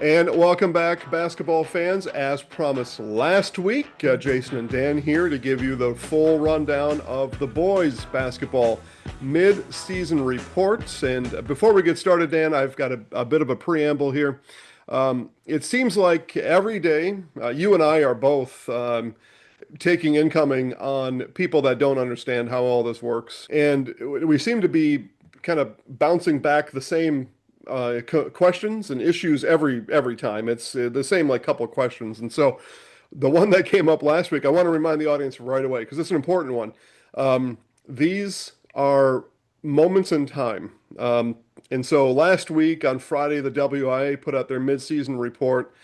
And welcome back, basketball fans. As promised last week, Jason and Dan here to give you the full rundown of the boys' basketball mid-season reports. And before we get started, Dan, I've got a bit of a preamble here. It seems like every day, you and I are both taking incoming on people that don't understand how all this works. And we seem to be kind of bouncing back the same questions and issues every time. It's the same like couple of questions. And so the one that came up last week, I want to remind the audience right away because it's an important one. These are moments in time. And so last week on Friday, the WIA put out their midseason report,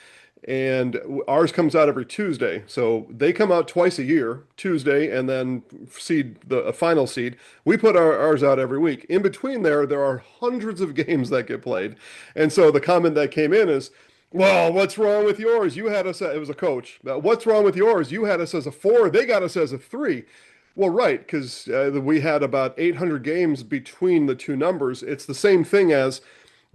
and ours comes out every Tuesday. So they come out twice a year, Tuesday, and then seed the final seed. We put ours out every week. In between there are hundreds of games that get played. And so the comment that came in is, well, what's wrong with yours? You had us, it was a coach. What's wrong with yours? You had us as a four. They got us as a three. Well, right, because we had about 800 games between the two numbers. It's the same thing as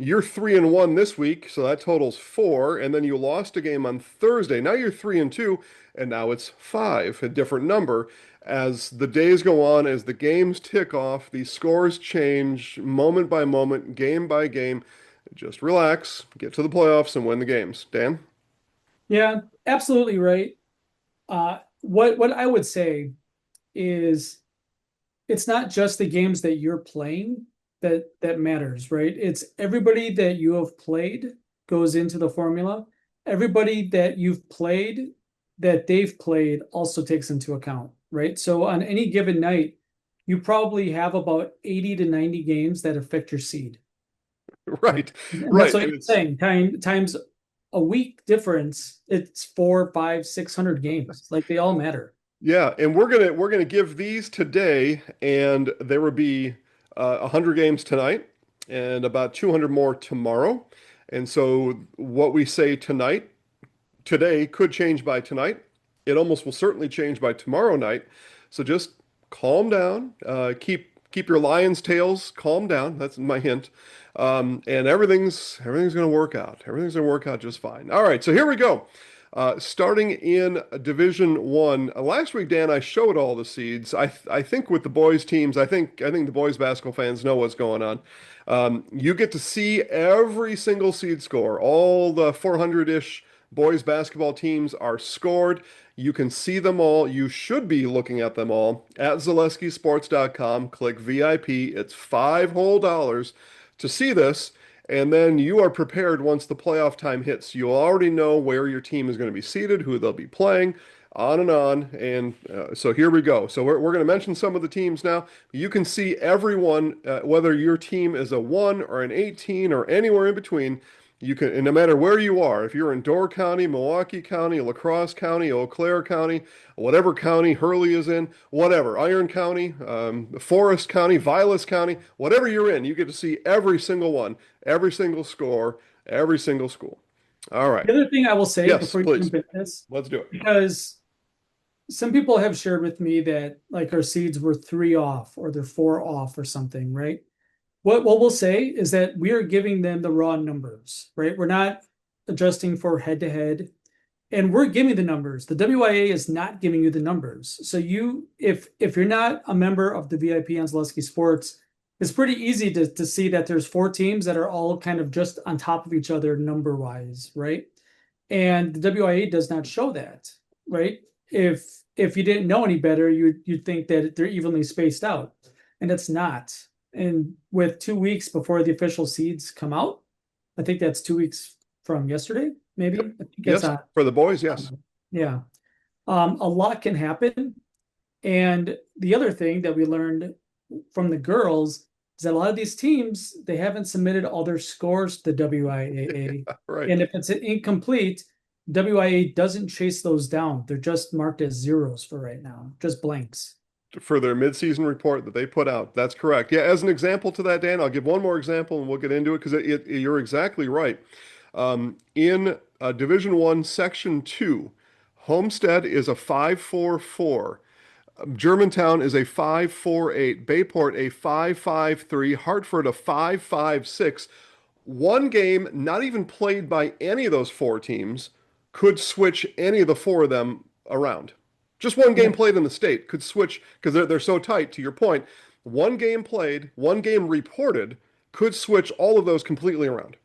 you're 3-1 this week, so that totals four, and then you lost a game on Thursday. Now you're 3-2, and now it's five, a different number. As the days go on, as the games tick off, these scores change moment by moment, game by game. Just relax, get to the playoffs, and win the games. Dan? Yeah, absolutely right. What I would say is it's not just the games that you're playing that matters, right? It's everybody that you have played goes into the formula. Everybody that you've played that they've played also takes into account, right? So on any given night, you probably have about 80 to 90 games that affect your seed, right? Right, And that's right. what And you're it's saying. Times a week difference, it's 4, 5, 600 games. Like they all matter. Yeah, and we're gonna give these today, and there will be 100 games tonight, and about 200 more tomorrow. And so what we say tonight, today, could change by tonight. It almost will certainly change by tomorrow night. So just calm down, keep your lion's tails calm down. That's my hint. And everything's gonna work out. Everything's gonna work out just fine. All right, so here we go. Starting in Division One, last week, Dan, I showed all the seeds. I think with the boys teams, I think the boys basketball fans know what's going on. You get to see every single seed score. All the 400-ish boys basketball teams are scored. You can see them all. You should be looking at them all at ZaleskiSports.com. Click VIP. It's five whole dollars to see this. And then you are prepared once the playoff time hits. You'll already know where your team is going to be seated, who they'll be playing, on and on. And so here we go. So we're going to mention some of the teams now. You can see everyone, whether your team is a 1 or an 18 or anywhere in between. You can, and no matter where you are, if you're in Door County, Milwaukee County, La Crosse County, Eau Claire County, whatever county Hurley is in, whatever, Iron County, Forest County, Vilas County, whatever you're in, you get to see every single one, every single score, every single school. All right. The other thing I will say Yes, before you please. jump into this, Let's do it. because some people have shared with me that like our seeds were 3 off or they're 4 off or something, right? What we'll say is that we are giving them the raw numbers, right? We're not adjusting for head to head, and we're giving the numbers. The WIA is not giving you the numbers. So if you're not a member of the VIP on Zaleski Sports, it's pretty easy to see that there's 4 teams that are all kind of just on top of each other number wise, right? And the WIA does not show that, right? If you didn't know any better, you'd think that they're evenly spaced out, and it's not. And with 2 weeks before the official seeds come out, I think that's 2 weeks from yesterday, maybe. Yep. I think it's Yes, on. for the boys, yes. Yeah. A lot can happen. And the other thing that we learned from the girls is that a lot of these teams, they haven't submitted all their scores to the WIAA. Right. And if it's incomplete, WIA doesn't chase those down. They're just marked as zeros for right now, just blanks. For their midseason report that they put out. That's correct. Yeah, as an example to that, Dan, I'll give one more example and we'll get into it because you're exactly right. In Division One, Section 2, Homestead is a 5.44. Germantown is a 5.48. Bayport a 5.53. Hartford a 5.56. one game not even played by any of those four teams could switch any of the four of them around. Just one game Yeah. played in the state could switch because they're so tight, to your point. One game played, one game reported could switch all of those completely around.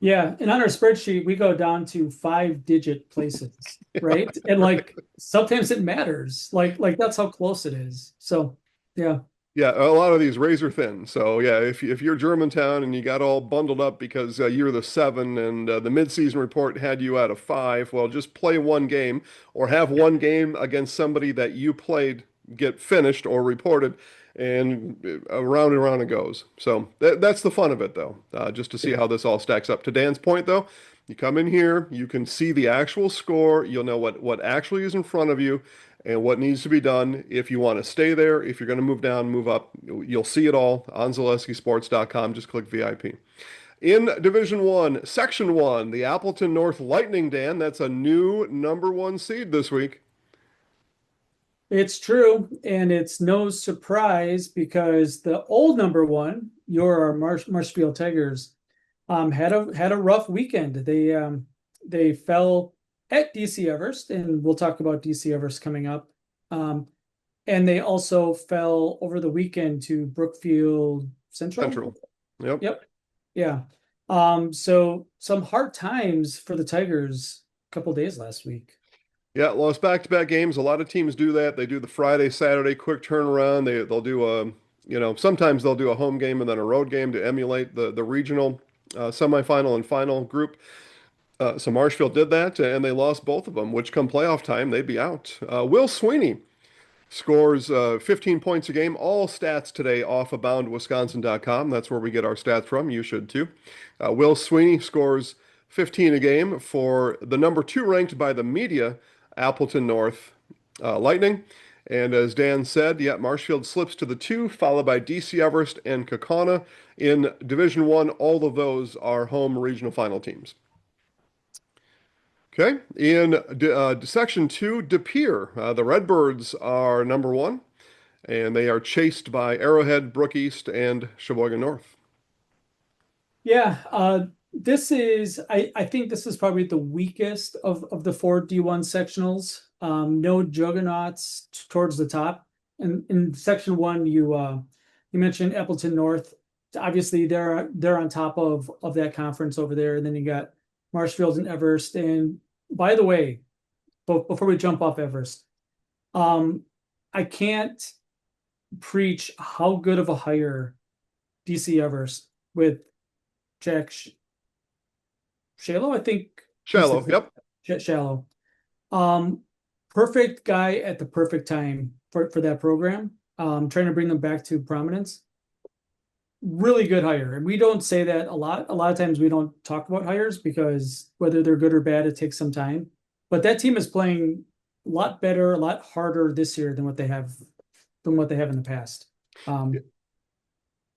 Yeah, and on our spreadsheet, we go down to 5-digit places, right? And Right. like sometimes it matters. Like that's how close it is. So yeah. Yeah, a lot of these razor thin. So yeah, if you're Germantown and you got all bundled up because you're the seven and the midseason report had you at a five, well, just play one game or have one game against somebody that you played get finished or reported, and around and around it goes. So that's the fun of it, though, just to see how this all stacks up. To Dan's point, though, you come in here, you can see the actual score, you'll know what actually is in front of you and what needs to be done if you want to stay there, if you're going to move down, move up. You'll see it all on ZaleskiSports.com. Just click VIP. In Division One, Section One, the Appleton North Lightning, Dan, that's a new number one seed this week. It's true, and it's no surprise because the old number one, your Marshfield Tigers, had a rough weekend. They fell at DC Everest, and we'll talk about DC Everest coming up. And they also fell over the weekend to Brookfield Central. Central. Yep. Yep. Yeah. So some hard times for the Tigers a couple days last week. Yeah, lost back-to-back games. A lot of teams do that. They do the Friday, Saturday quick turnaround. They'll do sometimes they'll do a home game and then a road game to emulate the regional semifinal and final group. So Marshfield did that, and they lost both of them, which come playoff time, they'd be out. Will Sweeney scores 15 points a game. All stats today off of boundwisconsin.com. That's where we get our stats from. You should too. Will Sweeney scores 15 a game for the number two ranked by the media, Appleton North Lightning. And as Dan said, yeah, Marshfield slips to the two, followed by DC Everest and Kaukauna. In Division One, all of those are home regional final teams. Okay, in Section 2, De Pere, the Redbirds are number one, and they are chased by Arrowhead, Brook East, and Sheboygan North. Yeah, I think this is probably the weakest of the four D1 sectionals. No juggernauts towards the top. And in section one, you mentioned Appleton North. Obviously, they're on top of that conference over there. And then you got Marshfield and Everest. And by the way, before we jump off Everest, I can't preach how good of a hire DC Everest with Jack Shallow, I think he's Shallow, the yep. Shallow. Um, Perfect guy at the perfect time for that program. Trying to bring them back to prominence. Really good hire. And we don't say that a lot. A lot of times we don't talk about hires because whether they're good or bad, it takes some time. But that team is playing a lot better, a lot harder this year than what they have in the past.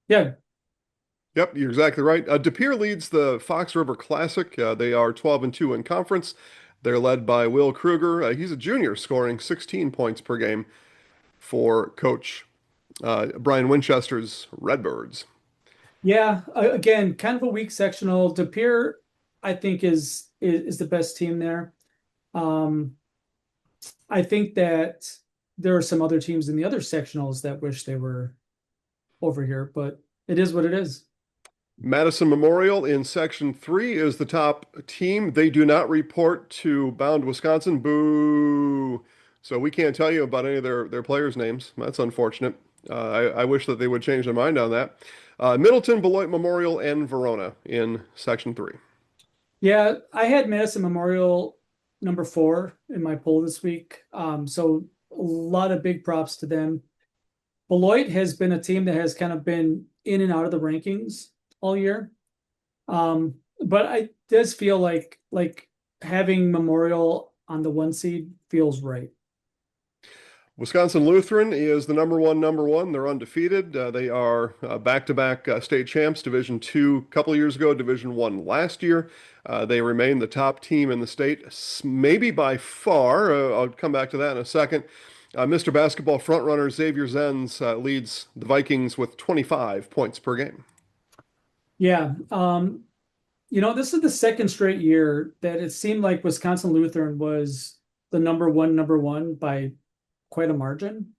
Yeah, Yep, you're exactly right. De Pere leads the Fox River Classic. They are 12 and 2 in conference. They're led by Will Kruger. He's a junior, scoring 16 points per game for Coach Brian Winchester's Redbirds. yeah. Again, kind of a weak sectional. De Pere, I think, is the best team there. Um, I think that there are some other teams in the other sectionals that wish they were over here, but it is what it is. Madison Memorial in Section 3 is the top team. They do not report to Bound Wisconsin. Boo! So we can't tell you about any of their players' names. That's unfortunate. I wish that they would change their mind on that. Middleton, Beloit Memorial, and Verona in Section 3. Yeah, I had Madison Memorial number 4 in my poll this week. So a lot of big props to them. Beloit has been a team that has kind of been in and out of the rankings all year. But I does feel like having Memorial on the 1 seed feels right. Wisconsin Lutheran is the number one. They're undefeated. They are back-to-back state champs, Division II a couple of years ago, Division I last year. They remain the top team in the state, maybe by far. I'll come back to that in a second. Mr. Basketball frontrunner Xavier Zenz leads the Vikings with 25 points per game. Yeah. This is the second straight year that it seemed like Wisconsin Lutheran was the number one by quite a margin.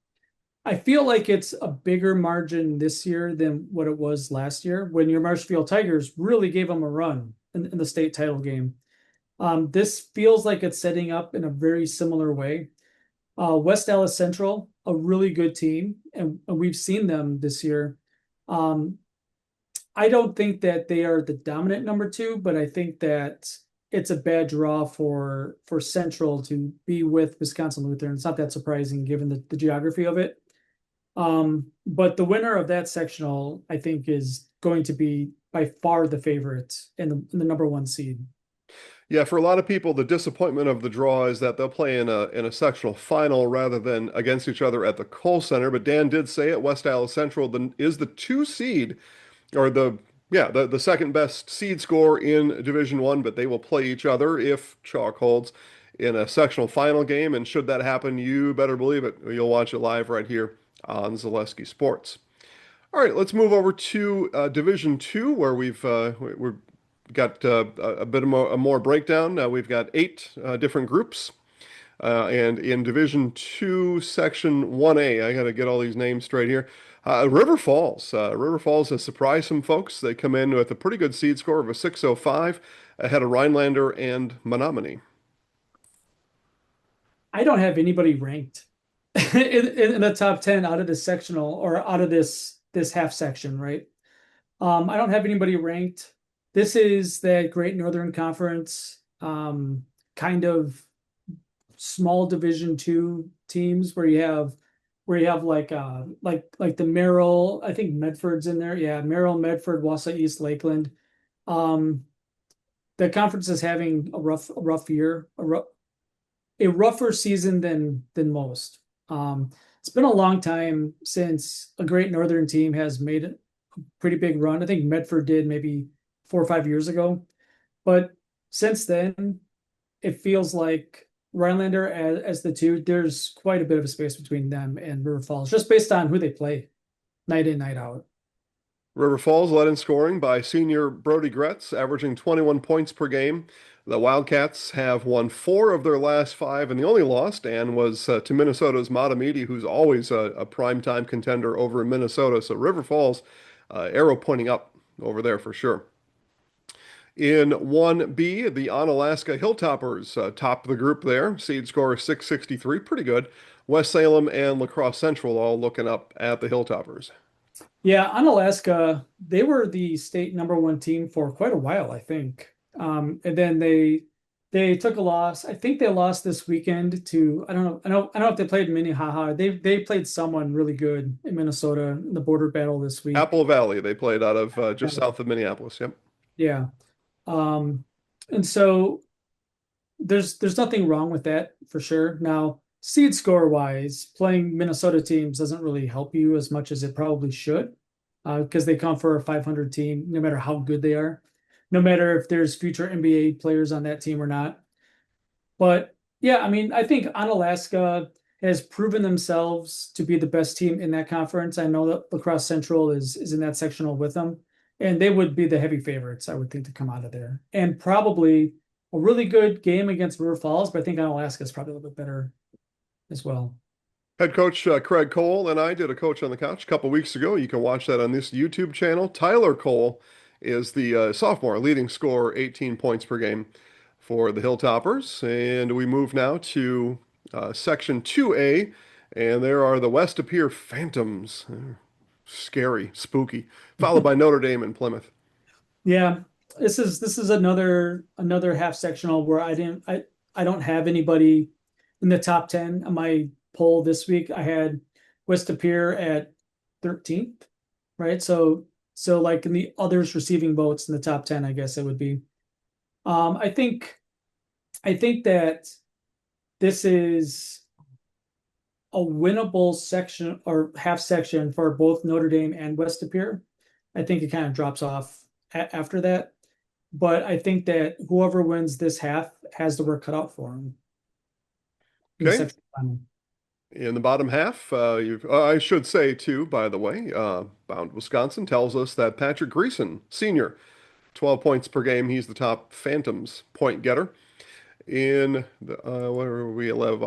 I feel like it's a bigger margin this year than what it was last year when your Marshfield Tigers really gave them a run in the state title game. This feels like it's setting up in a very similar way. West Dallas Central, a really good team, and we've seen them this year. Um, I don't think that they are the dominant number two, but I think that it's a bad draw for Central to be with Wisconsin Lutheran. It's not that surprising given the geography of it. But the winner of that sectional, I think, is going to be by far the favorite in the number one seed. Yeah, for a lot of people, the disappointment of the draw is that they'll play in a sectional final rather than against each other at the Kohl Center. But Dan did say at West Allis Central is the two seed or the second best seed score in Division One, but they will play each other if chalk holds in a sectional final game. And should that happen, you better believe it. You'll watch it live right here on Zaleski Sports. All right, let's move over to Division Two, where we've got a bit of a more breakdown. We've got eight different groups, and in Division Two, Section 1A, I got to get all these names straight here. River Falls. River Falls has surprised some folks. They come in with a pretty good seed score of a 605 ahead of Rhinelander and Menominee. I don't have anybody ranked in the top 10 out of this sectional or out of this half section, right? I don't have anybody ranked. This is that Great Northern Conference, kind of small Division two teams where you have like the Merrill, I think Medford's in there. Yeah, Merrill, Medford, Wausau East, Lakeland. Um, the conference is having a rough year, a rougher season than most. It's been a long time since a Great Northern team has made a pretty big run. I think Medford did maybe 4 or 5 years ago, but since then, it feels like Rhinelander as the two. There's quite a bit of a space between them and River Falls, just based on who they play night in, night out. River Falls led in scoring by senior Brody Gretz, averaging 21 points per game. The Wildcats have won four of their last five, and the only loss, Dan, was to Minnesota's Matamidi, who's always a primetime contender over in Minnesota. So River Falls, arrow pointing up over there for sure. In 1B, the Onalaska Hilltoppers top the group there. Seed score 663, pretty good. West Salem and La Crosse Central all looking up at the Hilltoppers. Yeah, on Alaska, they were the state number one team for quite a while, I think. And then they took a loss. I think they lost this weekend to I don't know if they played Minnehaha. They played someone really good in Minnesota in the border battle this week. Apple Valley, they played out of just south of Minneapolis. Yep. Yeah. Um, and so there's nothing wrong with that for sure. Now, seed score wise, playing Minnesota teams doesn't really help you as much as it probably should, because they come for a 500 team, no matter how good they are, no matter if there's future NBA players on that team or not. But yeah, I mean, I think Onalaska has proven themselves to be the best team in that conference. I know that La Crosse Central is in that sectional with them, and they would be the heavy favorites, I would think, to come out of there. And probably a really good game against River Falls, but I think Onalaska is probably a little bit better as well. Head coach Craig Cole and I did a coach on the couch a couple weeks ago. You can watch that on this YouTube channel. Tyler Cole is the sophomore leading scorer, 18 points per game for the Hilltoppers. And we move now to Section 2A, and there are the West Appear Phantoms. Scary, spooky, followed by Notre Dame and Plymouth. Yeah, this is another half sectional where I don't have anybody in the top 10 on my poll this week. I had West Appear at 13th, right? So like in the others receiving votes in the top 10, I guess it would be. I think that this is a winnable section or half section for both Notre Dame and West Appear. I think it kind of drops off after that. But I think that whoever wins this half has the work cut out for them in the Okay. section final. In the bottom half, I should say too, by the way, Bound Wisconsin tells us that Patrick Greason, senior, 12 points per game. He's the top Phantoms point getter. In the, where are we? Lift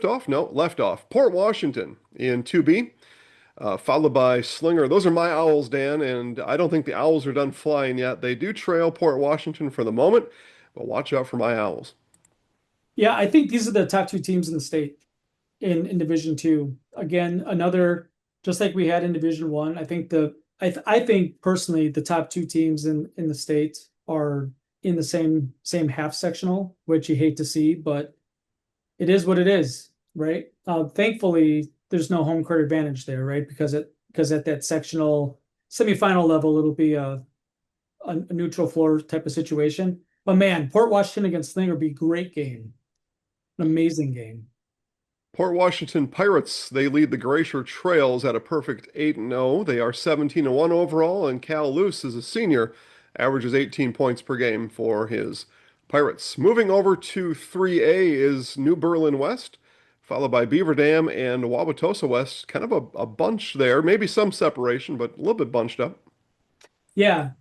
off? No, left off. Port Washington in 2B, followed by Slinger. Those are my Owls, Dan, and I don't think the Owls are done flying yet. They do trail Port Washington for the moment, but watch out for my Owls. Yeah, I think these are the top two teams in the state in Division Two. Again, another just like we had in Division One. I think personally the top two teams in the state are in the same half sectional, which you hate to see, but it is what it is, right? Thankfully, there's no home court advantage there, right? Because at that sectional semifinal level, it'll be a neutral floor type of situation. But man, Port Washington against Slinger would be a great game, an amazing game. Port Washington Pirates, they lead the Glacier Trails at a perfect 8-0. They are 17-1 overall, and Cal Luce is a senior, averages 18 points per game for his Pirates. Moving over to 3A is New Berlin West, followed by Beaver Dam and Wauwatosa West. Kind of a bunch there, maybe some separation, but a little bit bunched up. Yeah,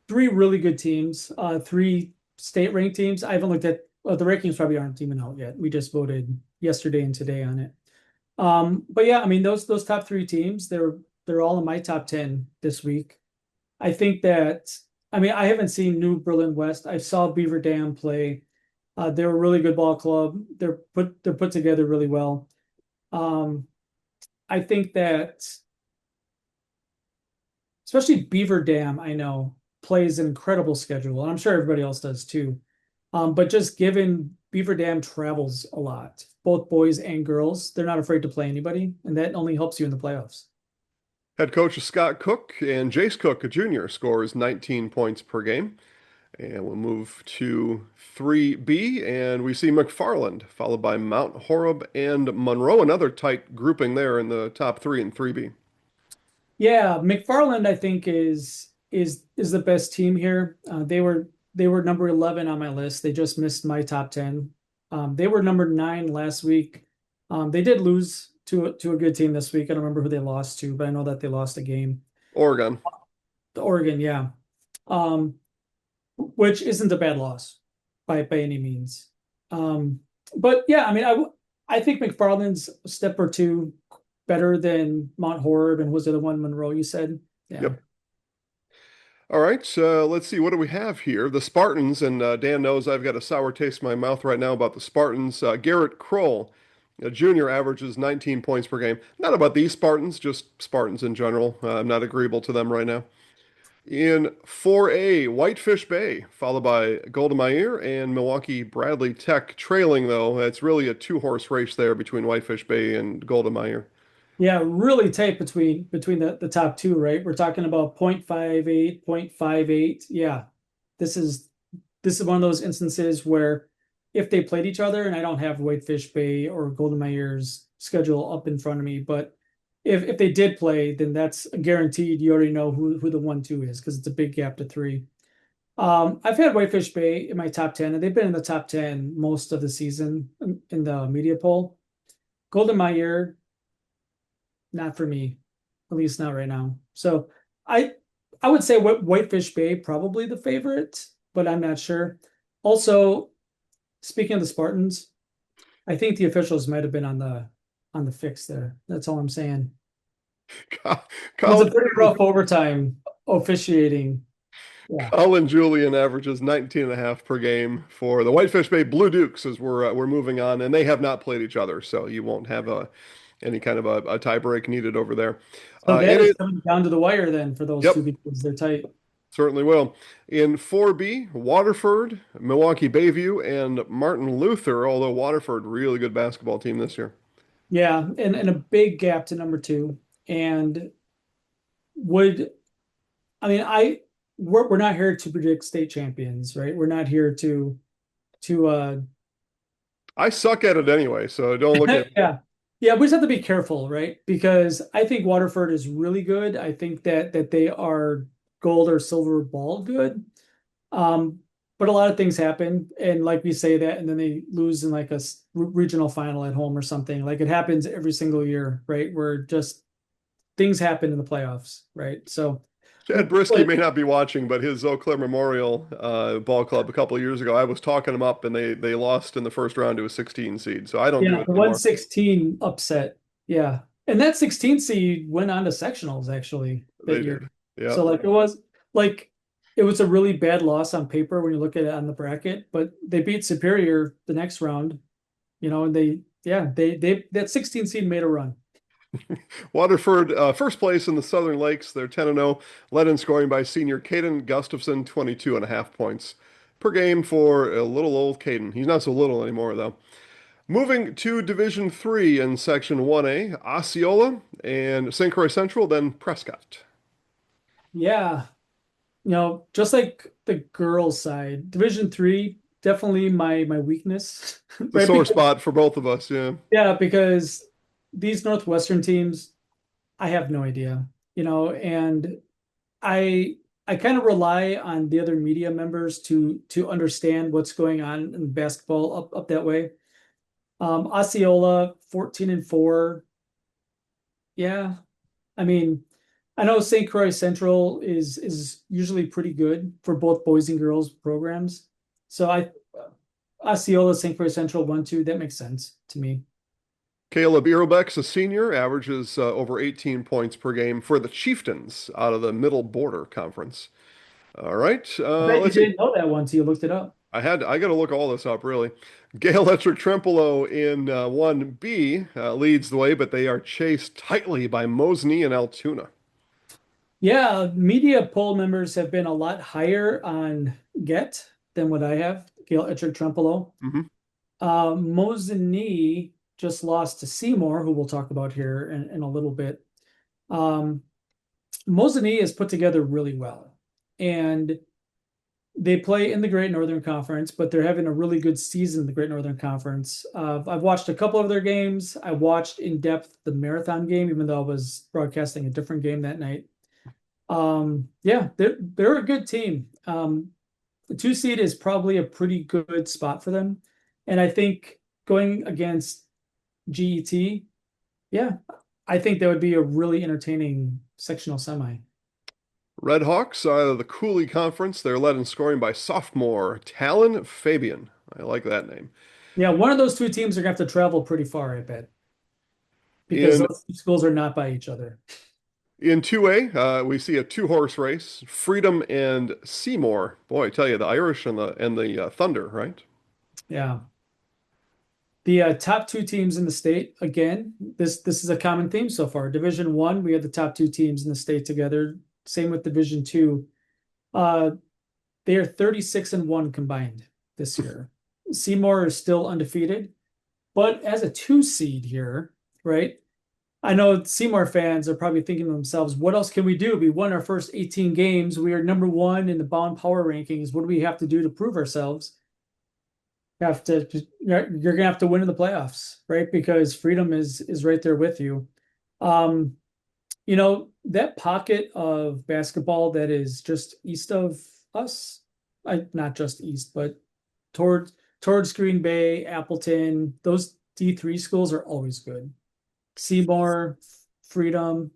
three really good teams, three state ranked teams. I haven't looked at the rankings probably aren't even out yet. We just voted yesterday and today on it. But yeah, I mean those top three teams, they're all in my top 10 this week. I think that I mean I haven't seen New Berlin West. I saw Beaver Dam play. They're a really good ball club. They're put together really well. Um, I think that especially Beaver Dam, I know plays an incredible schedule, and I'm sure everybody else does too. But just given Beaver Dam travels a lot, both boys and girls, they're not afraid to play anybody, and that only helps you in the playoffs. Head coach is Scott Cook, and Jace Cook, a junior, scores 19 points per game. And we'll move to 3B, and we see McFarland, followed by Mount Horeb and Monroe, another tight grouping there in the top three in 3B. Yeah, McFarland, I think is the best team here. They were number 11 on my list. They just missed my top 10. They were number 9 last week. They did lose to a good team this week. I don't remember who they lost to, but I know that they lost a game. Oregon. The Oregon, yeah. Um, which isn't a bad loss by any means. But yeah, I mean, I think McFarland's a step or two better than Mount Horeb and was the other one Monroe you said? Yeah. Yep. All right, let's see. What do we have here? The Spartans, and Dan knows I've got a sour taste in my mouth right now about the Spartans. Garrett Kroll, a junior, averages 19 points per game. Not about these Spartans, just Spartans in general. I'm not agreeable to them right now. In 4A, Whitefish Bay, followed by Golda Meir and Milwaukee Bradley Tech, trailing though. It's really a two-horse race there between Whitefish Bay and Golda Meir. Yeah, really tight between the top two, right? We're talking about 0.58, 0.58. Yeah. This is this is one of those instances where if they played each other, and I don't have Whitefish Bay or Golden Meyer's schedule up in front of me, but if they did play, then that's guaranteed. You already know who the 1-2 is because it's a big gap to three. I've had Whitefish Bay in my top 10, and they've been in the top 10 most of the season in the media poll. Golden Meyer, not for me, at least not right now. So I I would say Whitefish Bay probably the favorite, but I'm not sure. Also, speaking of the Spartans, I think the officials might have been on the fix there. That's all I'm saying. It was a Colin, pretty rough overtime officiating. Yeah. Colin Julian averages 19 and a half per game for the Whitefish Bay Blue Dukes as we're moving on, and they have not played each other, so you won't have any kind of a tie break needed over there. So that And is it coming down to the wire then for those Yep, two because they're tight. certainly will. In 4B, Waterford, Milwaukee Bayview, and Martin Luther, although Waterford, really good basketball team this year. Yeah, and a big gap to number two. And would I mean we're not here to predict state champions, right? We're not here to I suck at it anyway, so don't look at me. yeah. Yeah, we just have to be careful, right? Because I think Waterford is really good. I think that they are gold or silver ball good. Um, but a lot of things happen, and like we say that, and then they lose in like a regional final at home or something. Like it happens every single year, right? Where just things happen in the playoffs, right? So, Chad Brisky may not be watching, but his Eau Claire Memorial ball club a couple of years ago, I was talking him up, and they lost in the first round to a 16 seed. So I don't do yeah, it the anymore. 116 upset. Yeah. And that 16 seed went on to sectionals actually that They year. did. Yeah. So like it was a really bad loss on paper when you look at it on the bracket, but they beat Superior the next round, and they that 16 seed made a run. Waterford, first place in the Southern Lakes. They're 10-0, led in scoring by senior Caden Gustafson, 22 and a half points per game for a little old Caden. He's not so little anymore, though. Moving to Division 3 in Section 1A, Osceola and St. Croix Central, then Prescott. Yeah. Just like the girls side, Division 3, definitely my weakness, The right? sore Because spot for both of us, yeah. because these Northwestern teams, I have no idea, and I I kind of rely on the other media members to understand what's going on in basketball up that way. Osceola 14-4. Yeah. I mean, I know St. Croix Central is usually pretty good for both boys and girls programs. So Osceola, St. Croix Central 1-2, that makes sense to me. Caleb Erobeck's a senior, averages over 18 points per game for the Chieftains out of the Middle Border Conference. All right, I bet you let's see. didn't know that one until you looked it up. I got to look all this up really. Gale Electric Trempealeau in 1B leads the way, but they are chased tightly by Mosney and Altoona. Yeah, media poll members have been a lot higher on Get than what I have, Gail Ettrick Trempolo. Hmm. Mosinee just lost to Seymour, who we'll talk about here in a little bit. Um, Mosinee is put together really well. And they play in the Great Northern Conference, but they're having a really good season in the Great Northern Conference. I've watched a couple of their games. I watched in depth the marathon game, even though I was broadcasting a different game that night. Yeah, they're a good team. The 2 seed is probably a pretty good spot for them, and I think going against GET, yeah, I think that would be a really entertaining sectional semi. Red Hawks out of the Cooley Conference. They're led in scoring by sophomore Talon Fabian. I like that name. Yeah, one of those two teams are gonna have to travel pretty far, I bet, because In those two schools are not by each other. in 2A, we see a two-horse race. Freedom and Seymour. Boy, I tell you, the Irish and the Thunder, right? Yeah. The top two teams in the state, again, this is a common theme so far. Division one, we had the top two teams in the state together. Same with Division two. Uh, they are 36-1 combined this year. Seymour is still undefeated, but as a 2 seed here, right? I know Seymour fans are probably thinking to themselves, what else can we do? We won our first 18 games. We are number one in the Bound Power rankings. What do we have to do to prove ourselves? You're gonna have to win in the playoffs, right? Because Freedom is right there with you. Um, that pocket of basketball that is just east of us, not just east, but towards Green Bay, Appleton, those D3 schools are always good. Seymour, Freedom,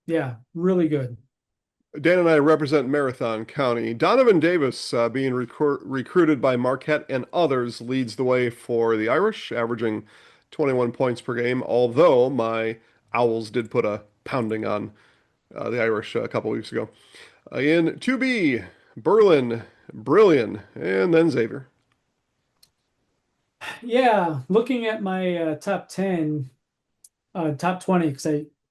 yeah, really good. Dan and I represent Marathon County. Donovan Davis, being recruited by Marquette and others, leads the way for the Irish, averaging 21 points per game. Although my Owls did put a pounding on the Irish a couple weeks ago. In 2B, Berlin, Brillion, and then Xavier. Yeah, looking at my top 10, top 20,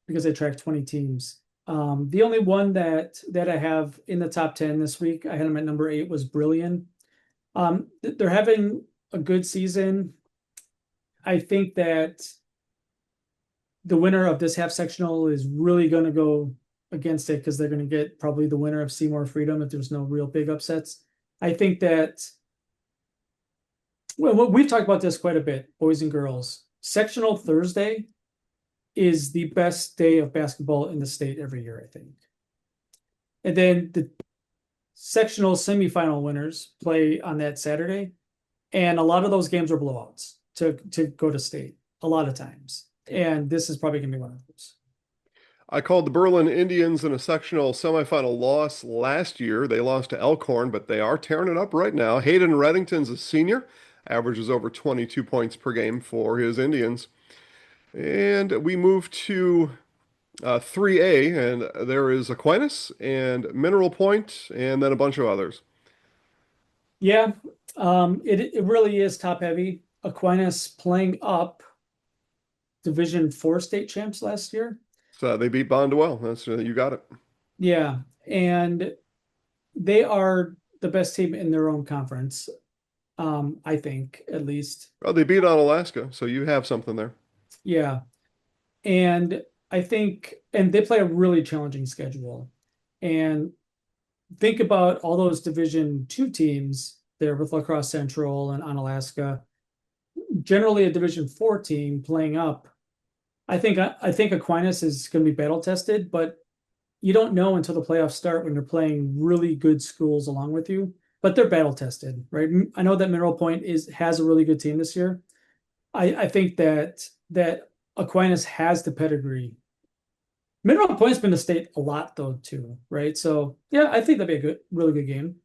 because I track 20 teams. The only one that I have in the top 10 this week, I had them at number 8, was Brilliant. They're having a good season. I think that the winner of this half sectional is really going to go against it because they're going to get probably the winner of Seymour Freedom if there's no real big upsets. I think that, well, we've talked about this quite a bit, boys and girls. Sectional Thursday is the best day of basketball in the state every year, I think. And then sectional semifinal winners play on that Saturday, and a lot of those games are blowouts to go to state a lot of times. And this is probably gonna be one of those. I called the Berlin Indians in a sectional semifinal loss last year. They lost to Elkhorn, but they are tearing it up right now. Hayden Reddington's a senior, averages over 22 points per game for his Indians. And we move to 3A, and there is Aquinas and Mineral Point, and then a bunch of others. Yeah, it really is top heavy. Aquinas playing up Division 4 state champs last year. So they beat Bondwell. That's you got it. Yeah, and they are the best team in their own conference. I think at least. Well, they beat on Alaska, so you have something there. Yeah. And I think, and they play a really challenging schedule. And think about all those Division 2 teams there with La Crosse Central and Onalaska. Generally, a Division 4 team playing up. I think Aquinas is going to be battle tested, but you don't know until the playoffs start when you're playing really good schools along with you. But they're battle tested, right? I know that Mineral Point has a really good team this year. I think that Aquinas has the pedigree. Mineral Point's been to state a lot though too, right? So yeah, I think that'd be a really good game.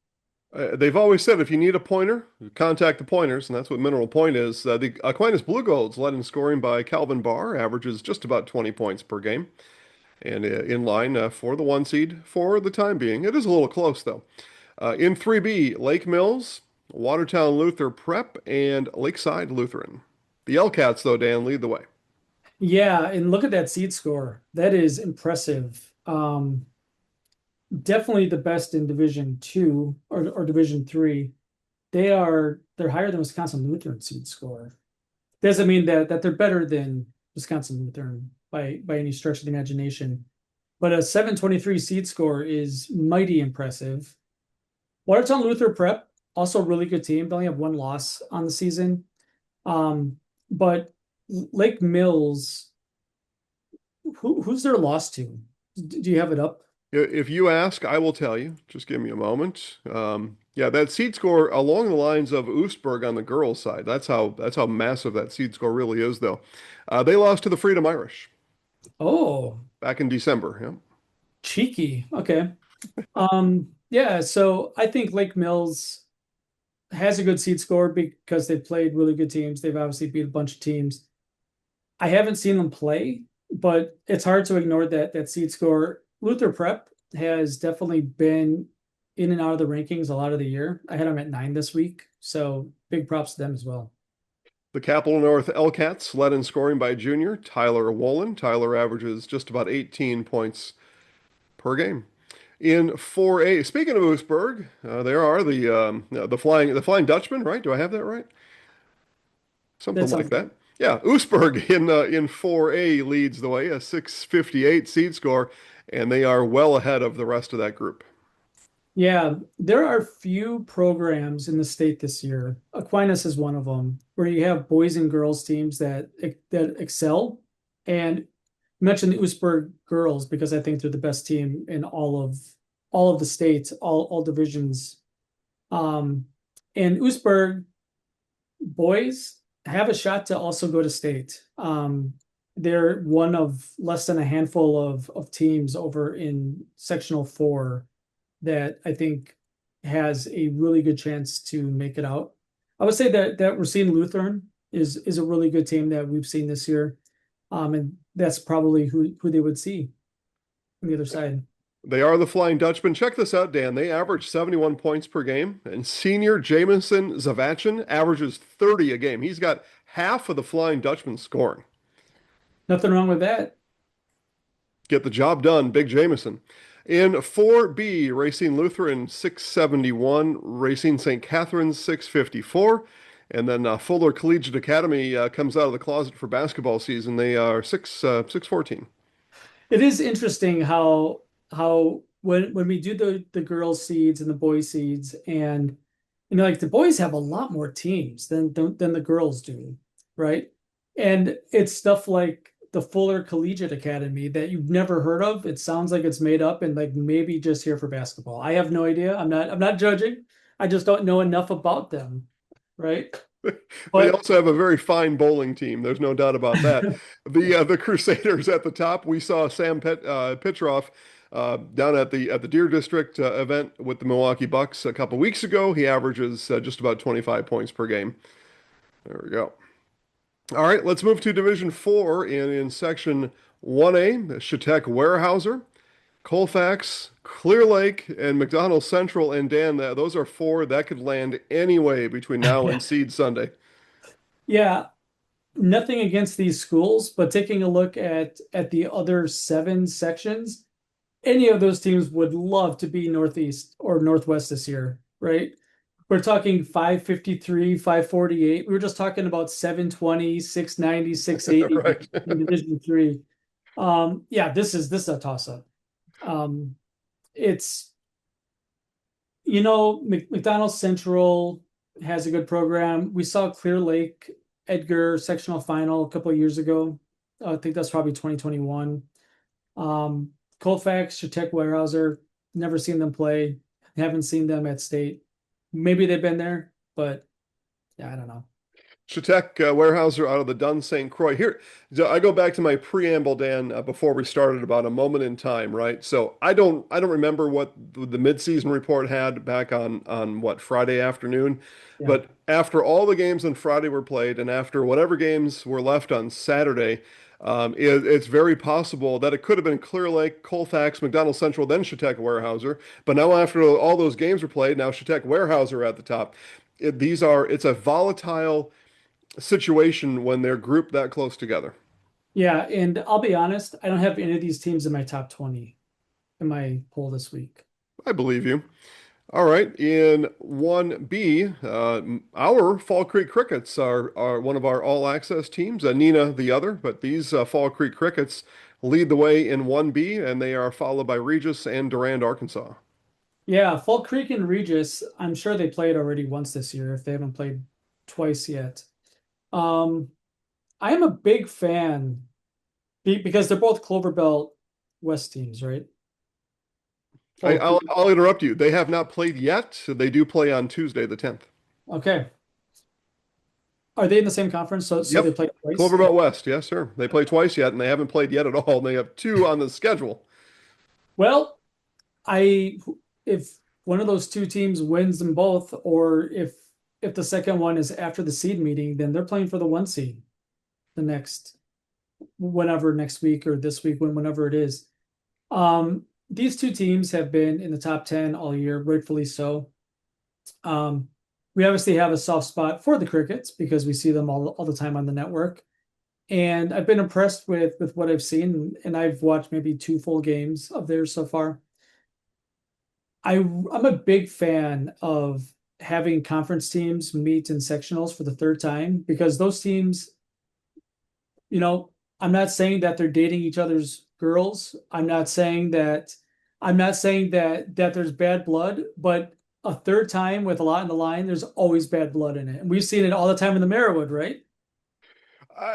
They've always said if you need a pointer, contact the Pointers, and that's what Mineral Point is. The Aquinas Blue Golds led in scoring by Calvin Barr, averages just about 20 points per game, and in line for the 1 seed for the time being. It is a little close though. In 3B, Lake Mills, Watertown Luther Prep, and Lakeside Lutheran. The L-Cats, though, Dan, lead the way. Yeah, and look at that seed score. That is impressive. Definitely the best in Division 2 or Division 3. They're higher than Wisconsin Lutheran seed score. Doesn't mean that they're better than Wisconsin Lutheran by any stretch of the imagination. But a 723 seed score is mighty impressive. Watertown Luther Prep, also a really good team. They only have one loss on the season. But Lake Mills, who's their loss to? Do you have it up? If you ask, I will tell you. Just give me a moment. Yeah, that seed score along the lines of Oostburg on the girls' side. That's how massive that seed score really is, though. They lost to the Freedom Irish Oh, back in December. Yeah. cheeky. Okay. Yeah, so I think Lake Mills has a good seed score because they've played really good teams. They've obviously beat a bunch of teams. I haven't seen them play, but it's hard to ignore that seed score. Luther Prep has definitely been in and out of the rankings a lot of the year. I had them at 9 this week, so big props to them as well. The Capital North L-Cats led in scoring by junior Tyler Wolin. Tyler averages just about 18 points per game. In 4A, speaking of Oostburg, there are the Flying Dutchman, right? Do I have that right? That Something like sounds that. Yeah, Oostburg in 4A leads the way, a 658 seed score, and they are well ahead of the rest of that group. Yeah, there are few programs in the state this year. Aquinas is one of them, where you have boys and girls teams that excel. And I mentioned the Oostburg girls because I think they're the best team in all of the states, all divisions. Um, and Oostburg boys have a shot to also go to state. They're one of less than a handful of teams over in sectional 4 that I think has a really good chance to make it out. I would say that we're seeing Lutheran is a really good team that we've seen this year. And that's probably who they would see on the other side. They are the Flying Dutchman. Check this out, Dan. They average 71 points per game, and senior Jamison Zavachin averages 30 a game. He's got half of the Flying Dutchman scoring. Nothing wrong with that. Get the job done, Big Jamison. In 4B, Racing Lutheran 671, Racing St. Catherine's 654, and then Fuller Collegiate Academy comes out of the closet for basketball season. They are 614. It is interesting how when we do the girls seeds and the boys seeds, and like the boys have a lot more teams than the girls do, right? And it's stuff like the Fuller Collegiate Academy that you've never heard of. It sounds like it's made up and like maybe just here for basketball. I have no idea. I'm not judging. I just don't know enough about them, right? They But also have a very fine bowling team. There's no doubt about that. The Crusaders at the top. We saw Petrov down at the Deer District event with the Milwaukee Bucks a couple weeks ago. He averages just about 25 points per game. There we go. All right, let's move to Division 4 in Section 1A. Shatek Weyerhaeuser, Colfax, Clear Lake, and McDonald Central. And Dan, those are four that could land anyway between now and Seed Sunday. yeah, nothing against these schools, but taking a look at the other seven sections, any of those teams would love to be Northeast or Northwest this year, right? We're talking 553, 548. We were just talking about 720, 690, 680 Right. in Division Three. Yeah, this is a toss-up. Um, it's McDonald Central has a good program. We saw Clear Lake Edgar sectional final a couple of years ago. I think that's probably 2021. Colfax, Shatek Weyerhaeuser, never seen them play. Haven't seen them at state. Maybe they've been there, but yeah, I don't know. Shatek Weyerhaeuser out of the Dunn St. Croix. Here, so I go back to my preamble, Dan, before we started about a moment in time, right? So I don't remember what the midseason report had back on what Friday afternoon, Yeah. but after all the games on Friday were played and after whatever games were left on Saturday, it's very possible that it could have been Clear Lake, Colfax, McDonald Central, then Shatek Weyerhaeuser. But now after all those games were played, now Shatek Weyerhaeuser at the top. It's a volatile situation when they're grouped that close together. Yeah, and I'll be honest, I don't have any of these teams in my top 20 in my poll this week. I believe you. All right, in 1B, our Fall Creek Crickets are one of our all-access teams, Nina the other, but these Fall Creek Crickets lead the way in 1B, and they are followed by Regis and Durand, Arkansas. Yeah, Fall Creek and Regis, I'm sure they played already once this year if they haven't played twice yet. Um, I am a big fan because they're both Clover Belt West teams, right? I, Fall I'll, Creek. I'll interrupt you. They have not played yet. They do play on Tuesday, the 10th. Okay. Are they in the same conference? So they Yep. played twice? Clover Belt West, yes, sir. They play twice yet, and they haven't played yet at all. And they have two on the schedule. Well, I if one of those two teams wins them both, or if the second one is after the seed meeting, then they're playing for the one seed the next whenever next week or this week, whenever it is. These two teams have been in the top 10 all year, rightfully so. Um, we obviously have a soft spot for the Crickets because we see them all the time on the network. And I've been impressed with what I've seen, and I've watched maybe two full games of theirs so far. I'm a big fan of having conference teams meet in sectionals for the third time because those teams, you know, I'm not saying that they're dating each other's girls. I'm not saying that there's bad blood, but a third time with a lot on the line, there's always bad blood in it. And we've seen it all the time in the Merriwood, right?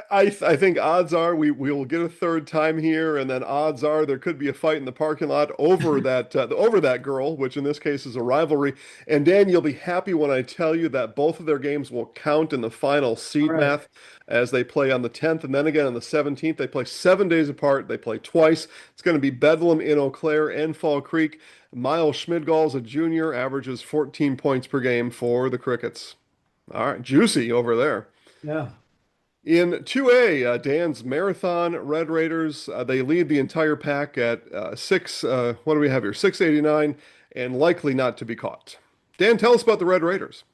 I think odds are we will get a third time here, and then odds are there could be a fight in the parking lot over that girl, which in this case is a rivalry. And Dan, you'll be happy when I tell you that both of their games will count in the final All seed right. math as they play on the 10th and then again on the 17th. They play 7 days apart. They play twice. It's going to be Bedlam in Eau Claire and Fall Creek. Miles Schmidgall's a junior, averages 14 points per game for the Crickets. All right, juicy over there. Yeah. In 2A, Dan's Marathon Red Raiders, they lead the entire pack at what do we have here? 689 and likely not to be caught. Dan, tell us about the Red Raiders.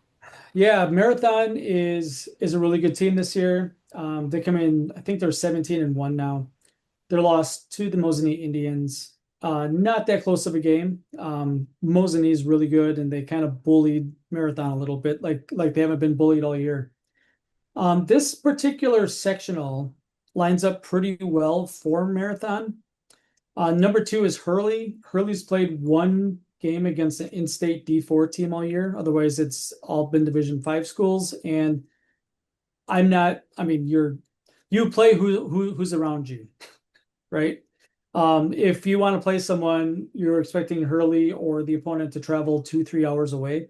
Yeah, Marathon is a really good team this year. They come in, I think they're 17-1 now. They're lost to the Mosinee Indians. Not that close of a game. Mosinee is really good, and they kind of bullied Marathon a little bit, like they haven't been bullied all year. This particular sectional lines up pretty well for Marathon. Number two is Hurley. Hurley's played one game against an in-state D4 team all year. Otherwise, it's all been Division 5 schools. And I mean, you play who's around you, right? If you want to play someone, you're expecting Hurley or the opponent to travel 2, 3 hours away.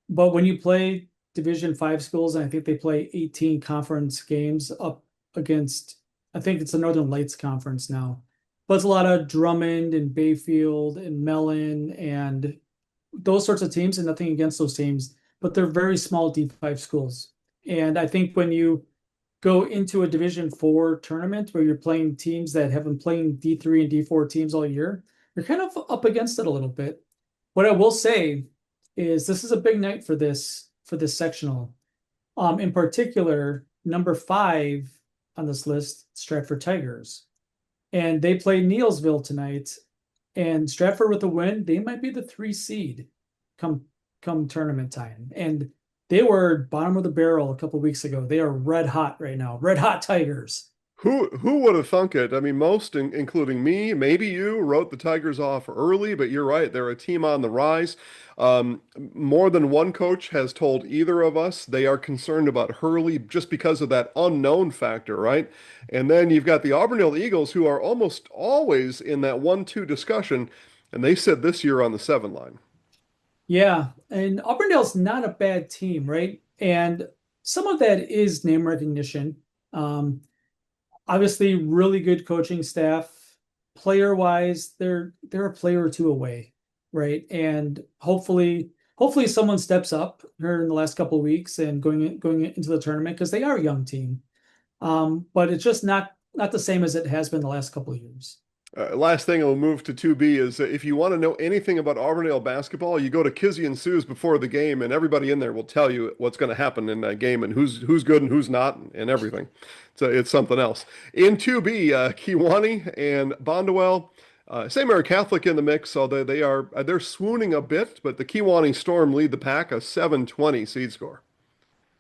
But when you play Division 5 schools, and I think they play 18 conference games up against, I think it's the Northern Lights Conference now. But it's a lot of Drummond and Bayfield and Mellon and those sorts of teams, and nothing against those teams, but they're very small D5 schools. And I think when you go into a Division 4 tournament where you're playing teams that have been playing D3 and D4 teams all year, you're kind of up against it a little bit. What I will say is this is a big night for this sectional. In particular, number 5 on this list, Stratford Tigers. And they play Neilsville tonight. And Stratford with a win, they might be the 3 seed come tournament time. And they were bottom of the barrel a couple weeks ago. They are red hot right now. Red hot Tigers. Who would have thunk it? I mean, most, including me, maybe you, wrote the Tigers off early, but you're right. They're a team on the rise. More than one coach has told either of us they are concerned about Hurley just because of that unknown factor, right? And then you've got the Auburndale Eagles, who are almost always in that 1-2 discussion, and they sit this year on the 7 line. Yeah, and Auburndale's not a bad team, right? And some of that is name recognition. Um, Obviously, really good coaching staff. Player wise, they're a player or two away, right? And hopefully someone steps up here in the last couple of weeks and going into the tournament because they are a young team. But it's just not the same as it has been the last couple of years. Last thing I'll move to 2B is if you want to know anything about Auburndale basketball, you go to Kizzy and Sue's before the game, and everybody in there will tell you what's going to happen in that game and who's good and who's not and everything. So it's something else. In 2B, Kewanee and Bondwell, St. Mary Catholic in the mix, although they're swooning a bit, but the Kewanee Storm lead the pack, a 720 seed score.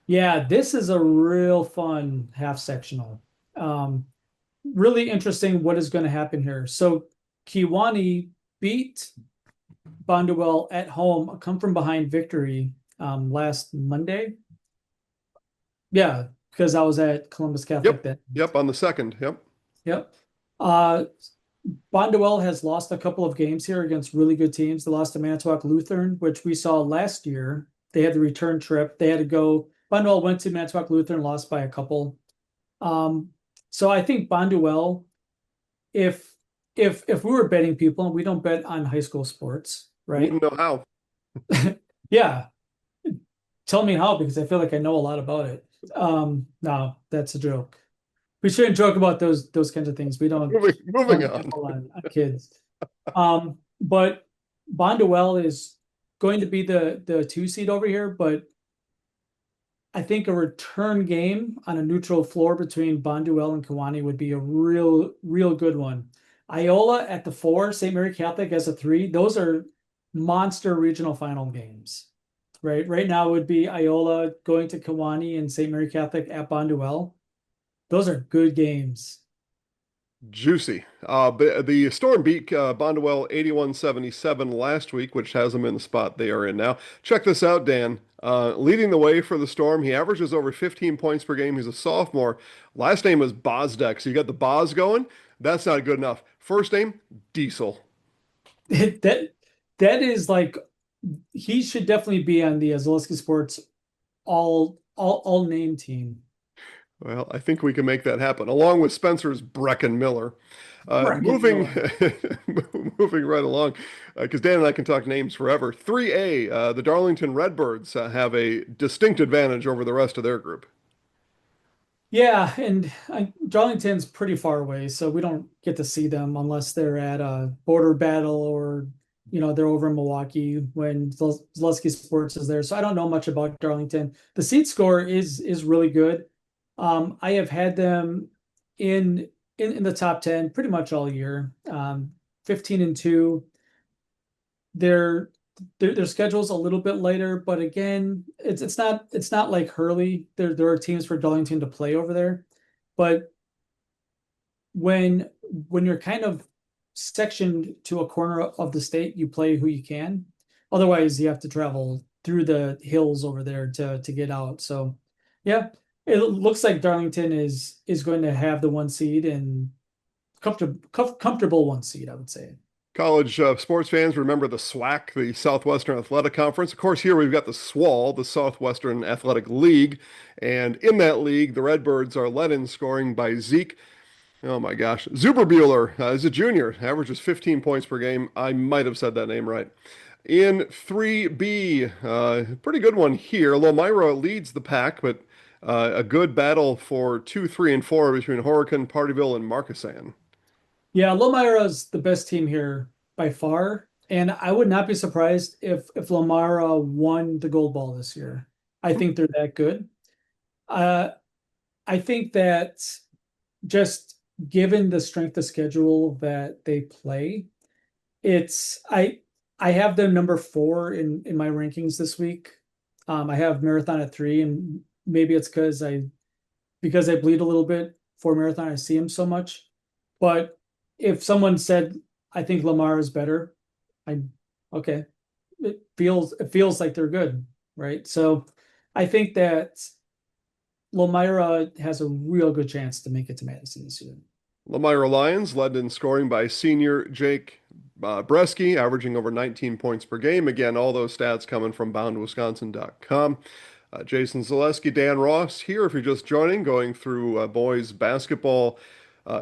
Yeah, this is a real fun half sectional. Um, Really interesting what is going to happen here. So Kiwani beat Bonduel at home, a come from behind victory last Monday. Yeah, because I was at Columbus Catholic Yep, then. yep, on the second. Yep. Yep. Uh, Bonduel has lost a couple of games here against really good teams. They lost to Manitowoc Lutheran, which we saw last year. They had the return trip. They had to go. Bonduel went to Manitowoc Lutheran, lost by a couple. Um, so I think Bonduel, if if we were betting people, and we don't bet on high school sports, right? Wouldn't know how. Yeah, tell me how because I feel like I know a lot about it. No, that's a joke. We shouldn't joke about those kinds of things. We Moving don't on. gamble on kids. But Bonduel is going to be the 2 seed over here, but I think a return game on a neutral floor between Bonduel and Kiwani would be a real good one. Iola at the 4, St. Mary Catholic as a 3. Those are monster regional final games, right? Right now it would be Iola going to Kiwani and St. Mary Catholic at Bonduel. Those are good games. Juicy. The Storm beat Bondwell 81-77 last week, which has them in the spot they are in now. Check this out, Dan. Leading the way for the Storm, he averages over 15 points per game. He's a sophomore. Last name is Bozdek, so you got the Boz going. That's not good enough. First name, Diesel. That that is like he should definitely be on the Zaleski Sports all name team. Well, I think we can make that happen, along with Spencer's Brecken Miller. Bracket Moving, Miller. moving right along, because Dan and I can talk names forever. 3A, the Darlington Redbirds have a distinct advantage over the rest of their group. Yeah, and Darlington's pretty far away, so we don't get to see them unless they're at a border battle or they're over in Milwaukee when Zaleski Sports is there. So I don't know much about Darlington. The seed score is really good. I have had them in the top 10 pretty much all year. 15-2. Their their schedule's a little bit later, but again, it's not like Hurley. There are teams for Darlington to play over there, but when you're kind of sectioned to a corner of the state, you play who you can. Otherwise, you have to travel through the hills over there to get out. So, yeah. It looks like Darlington is going to have the one seed and comfortable one seed, I would say. College sports fans remember the SWAC, the Southwestern Athletic Conference. Of course, here we've got the SWAL, the Southwestern Athletic League. And in that league, the Redbirds are led in scoring by Zeke. Oh my gosh. Zuberbuehler is a junior, averages 15 points per game. I might have said that name right. In 3B, pretty good one here. Lomira leads the pack, but a good battle for 2, 3, and 4 between Horicon, Partyville, and Markesan. Yeah, Lomira's the best team here by far, and I would not be surprised if Lomira won the gold ball this year. I think they're that good. Uh, I think that just given the strength of schedule that they play, it's I have them number 4 in my rankings this week. I have Marathon at 3, and maybe it's because I bleed a little bit for Marathon. I see him so much, but if someone said I think Lamar is better, I okay. It feels like they're good, right? So I think that Lomira has a real good chance to make it to Madison this year. Lomira Lions led in scoring by senior Jake Bresky, averaging over 19 points per game. Again, all those stats coming from boundwisconsin.com. Jason Zaleski, Dan Ross here. If you're just joining, going through boys basketball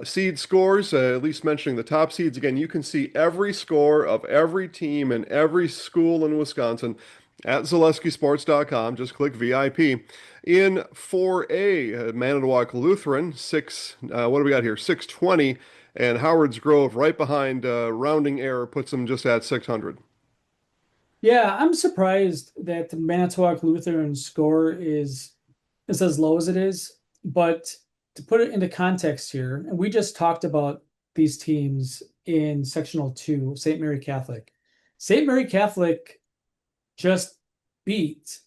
seed scores, at least mentioning the top seeds. Again, you can see every score of every team and every school in Wisconsin at ZaleskiSports.com. Just click VIP. In 4A, Manitowoc Lutheran, what do we got here? 620, and Howard's Grove right behind, rounding error puts them just at 600. Yeah, I'm surprised that the Manitowoc Lutheran score is as low as it is. But to put it into context here, and we just talked about these teams in sectional 2, St. Mary Catholic. St. Mary Catholic just beat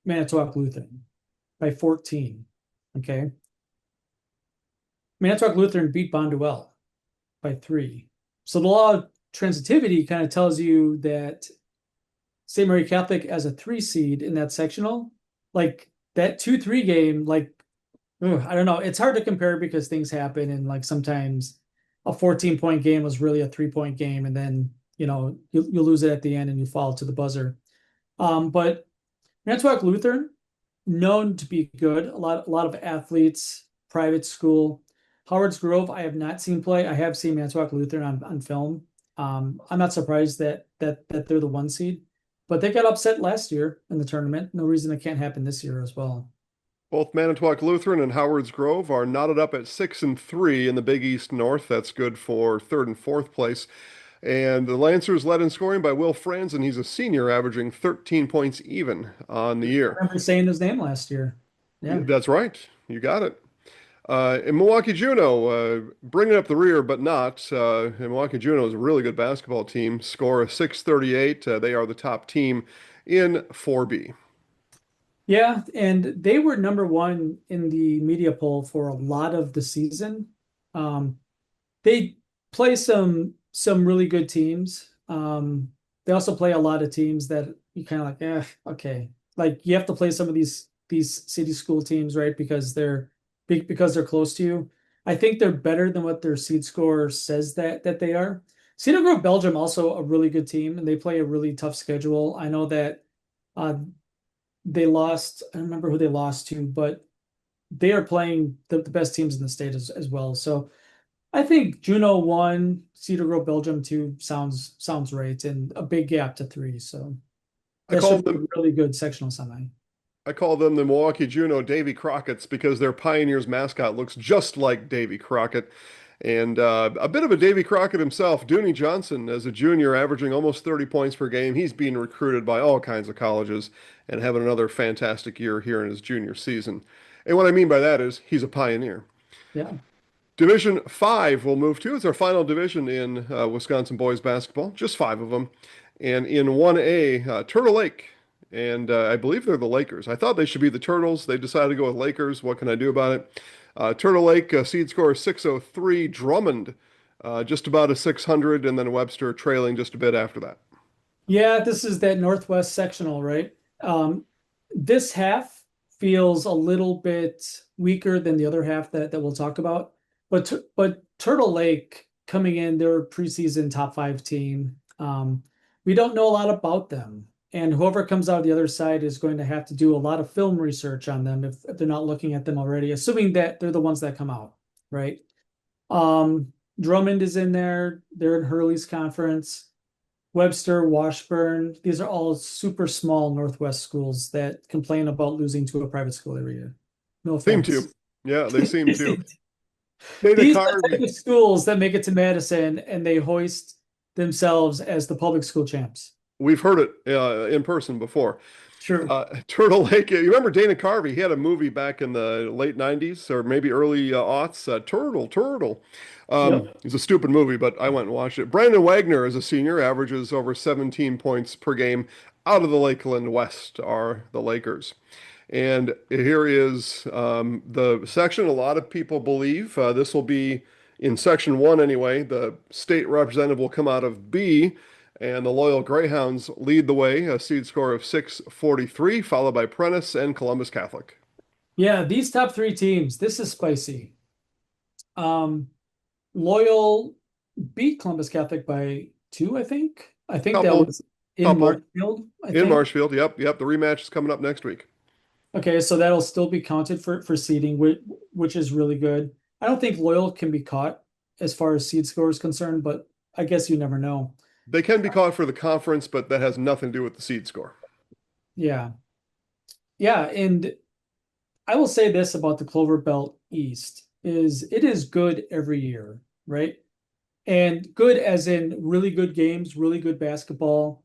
Manitowoc Lutheran by 14. Okay. Manitowoc Lutheran beat Bonduel by 3. So the law of transitivity kind of tells you that St. Mary Catholic as a 3 seed in that sectional, like that 2-3 game, like I don't know. It's hard to compare because things happen, and like sometimes a 14-point game was really a 3-point game, and then you lose it at the end and you fall to the buzzer. But Manitowoc Lutheran, known to be good, a lot of athletes, private school. Howard's Grove, I have not seen play. I have seen Manitowoc Lutheran on film. I'm not surprised that they're the 1 seed, but they got upset last year in the tournament. No reason it can't happen this year as well. Both Manitowoc Lutheran and Howard's Grove are knotted up at 6 and 3 in the Big East North. That's good for third and fourth place. And the Lancers led in scoring by Will Franzen. He's a senior, averaging 13 points even on the I year. remember saying his name last year. Yeah. That's right. You got it. In Milwaukee Juno, bringing up the rear, but not. Milwaukee Juno is a really good basketball team. Score of 638. They are the top team in 4B. Yeah, and they were number 1 in the media poll for a lot of the season. Um, they play some really good teams. They also play a lot of teams that you kind of like, okay. Like you have to play some of these city school teams, right? Because they're close to you. I think they're better than what their seed score says that they are. Cedar Grove Belgium also a really good team, and they play a really tough schedule. I know that uh, they lost. I don't remember who they lost to, but they are playing the best teams in the state as well. So I think Juno 1, Cedar Grove Belgium 2 sounds right, and a big gap to 3. So I that call should be them a really good sectional semi. I call them the Milwaukee Juno Davy Crockett's because their Pioneers mascot looks just like Davy Crockett. And a bit of a Davy Crockett himself, Dooney Johnson, as a junior, averaging almost 30 points per game. He's being recruited by all kinds of colleges and having another fantastic year here in his junior season. And what I mean by that is he's a pioneer. Yeah. Division 5 will move to. It's our final division in Wisconsin boys basketball, just 5 of them. And in 1A, Turtle Lake. And I believe they're the Lakers. I thought they should be the Turtles. They decided to go with Lakers. What can I do about it? Turtle Lake, seed score is 603. Drummond, just about a 600. And then Webster trailing just a bit after that. Yeah, this is that Northwest sectional, right? This half feels a little bit weaker than the other half that we'll talk about. But Turtle Lake coming in, they're a preseason top five team. We don't know a lot about them. And whoever comes out of the other side is going to have to do a lot of film research on them if they're not looking at them already, assuming that they're the ones that come out, right? Drummond is in there. They're in Hurley's conference. Webster, Washburn, these are all super small Northwest schools that complain about losing to a private school every year. No Seem to. offense. Yeah, they seem to. Dana These are the type Carvey. of schools that make it to Madison and they hoist themselves as the public school champs. We've heard it in person before. True. Turtle Lake. You remember Dana Carvey? He had a movie back in the late '90s or maybe early aughts. Turtle. Yep. It's a stupid movie, but I went and watched it. Brandon Wagner, as a senior, averages over 17 points per game. Out of the Lakeland West are the Lakers. And here is the section. A lot of people believe this will be in section one anyway. The state representative will come out of B, and the Loyal Greyhounds lead the way, a seed score of 643, followed by Prentice and Columbus Catholic. Yeah, these top three teams, this is spicy. Loyal beat Columbus Catholic by two, I think. I think that Couple, was in couple Marshfield, I in think. Marshfield. Yep. The rematch is coming up next week. Okay, so that'll still be counted for seeding, which is really good. I don't think Loyal can be caught as far as seed score is concerned, but I guess you never know. They can be caught for the conference, but that has nothing to do with the seed score. Yeah. Yeah, and I will say this about the Clover Belt East is it is good every year, right? And good as in really good games, really good basketball,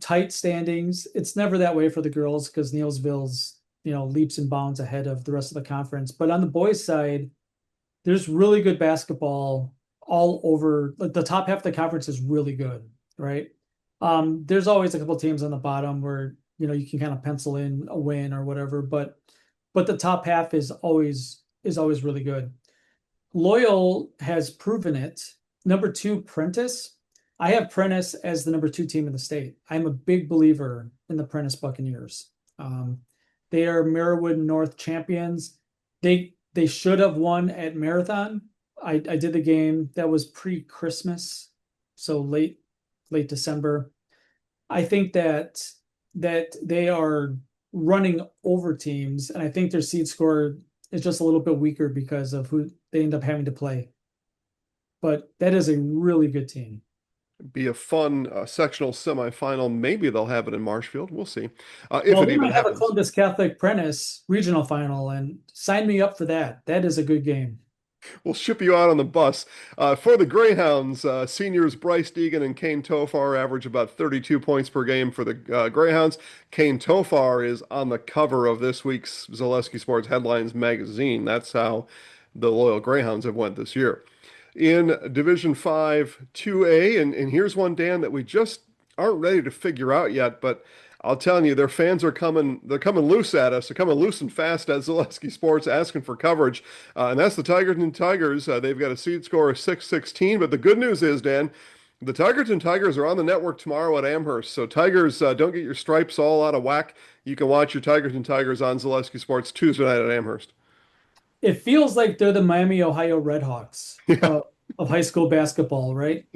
tight standings. It's never that way for the girls because Neilsville's, leaps and bounds ahead of the rest of the conference. But on the boys' side, there's really good basketball all over. Like the top half of the conference is really good, right? There's always a couple teams on the bottom where you can kind of pencil in a win or whatever, but the top half is always really good. Loyal has proven it. Number two, Prentice. I have Prentice as the number two team in the state. I'm a big believer in the Prentice Buccaneers. They are Marywood North champions. They should have won at Marathon. I did the game that was pre-Christmas, so late December. I think that they are running over teams, and I think their seed score is just a little bit weaker because of who they end up having to play. But that is a really good team. Be a fun sectional semifinal. Maybe they'll have it in Marshfield. We'll see if Well, it we even might have a happens. Columbus Catholic Prentice regional final, and sign me up for that. That is a good game. We'll ship you out on the bus. For the Greyhounds, seniors Bryce Deegan and Kane Tofar average about 32 points per game for the Greyhounds. Kane Tofar is on the cover of this week's Zaleski Sports Headlines magazine. That's how the Loyal Greyhounds have went this year. In Division 5 2A, and here's one, Dan, that we just aren't ready to figure out yet, but I'll tell you, their fans are coming. They're coming loose at us. They're coming loose and fast at Zaleski Sports, asking for coverage, and that's the Tigerton Tigers. They've got a seed score of 616. But the good news is, Dan, the Tigerton Tigers are on the network tomorrow at Amherst. So Tigers, don't get your stripes all out of whack. You can watch your Tigerton Tigers on Zaleski Sports Tuesday night at Amherst. It feels like they're the Miami, Ohio Redhawks Yeah, of high school basketball, right?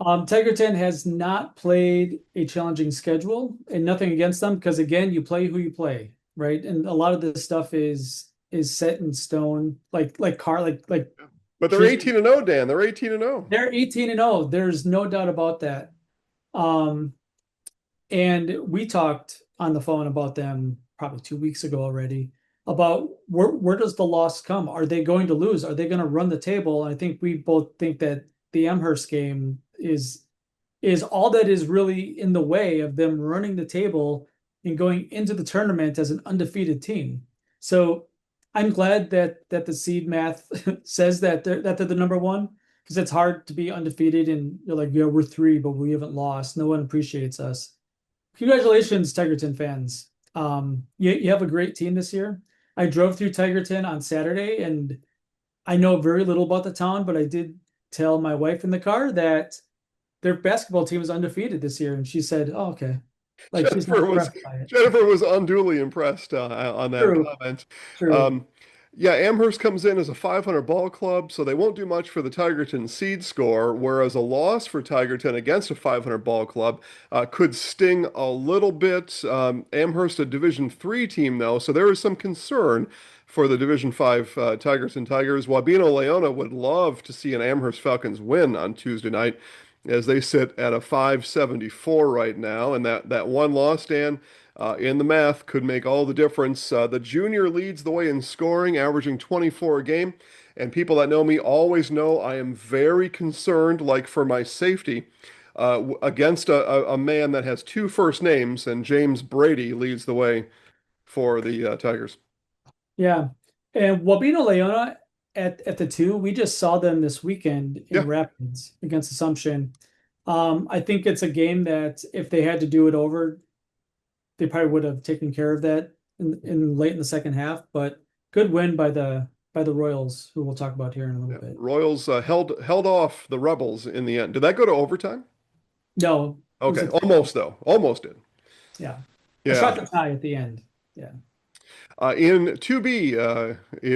Tigerton has not played a challenging schedule, and nothing against them because again, you play who you play, right? And a lot of this stuff is set in stone, like but they're tradition. 18 and 0, Dan. They're 18 and 0. They're 18 and 0. There's no doubt about that. Um, and we talked on the phone about them probably 2 weeks ago already about where does the loss come? Are they going to lose? Are they going to run the table? I think we both think that the Amherst game is all that is really in the way of them running the table and going into the tournament as an undefeated team. So I'm glad that the seed math says that they're the number one because it's hard to be undefeated and you're like, yeah, we're three, but we haven't lost. No one appreciates us. Congratulations, Tigerton fans. You have a great team this year. I drove through Tigerton on Saturday and I know very little about the town, but I did tell my wife in the car that their basketball team is undefeated this year. And she said, oh, okay. Like she's not Jennifer was impressed by it. Jennifer was unduly impressed on that True, comment. true. Um, yeah, Amherst comes in as a 500 ball club, so they won't do much for the Tigerton seed score, whereas a loss for Tigerton against a 500 ball club could sting a little bit. Amherst, a Division III team, though, so there is some concern for the Division Five Tigerton Tigers. Wabeno Leona would love to see an Amherst Falcons win on Tuesday night, as they sit at a 574 right now, and that one loss, Dan, in the math could make all the difference. The junior leads the way in scoring, averaging 24 a game. And people that know me always know I am very concerned, like for my safety, against a man that has two first names, and James Brady leads the way for the Tigers. Yeah. And Wabino Leona at the two, we just saw them this weekend in Yeah, Rapids against Assumption. I think it's a game that if they had to do it over, they probably would have taken care of that in late in the second half. But good win by the Royals, who we'll talk about here in a little yeah. bit. Royals held off the Rebels in the end. Did that go to overtime? No, it was Okay, a almost though. Almost did. yeah, a Yeah. shot to tie at the end. Yeah. In 2B,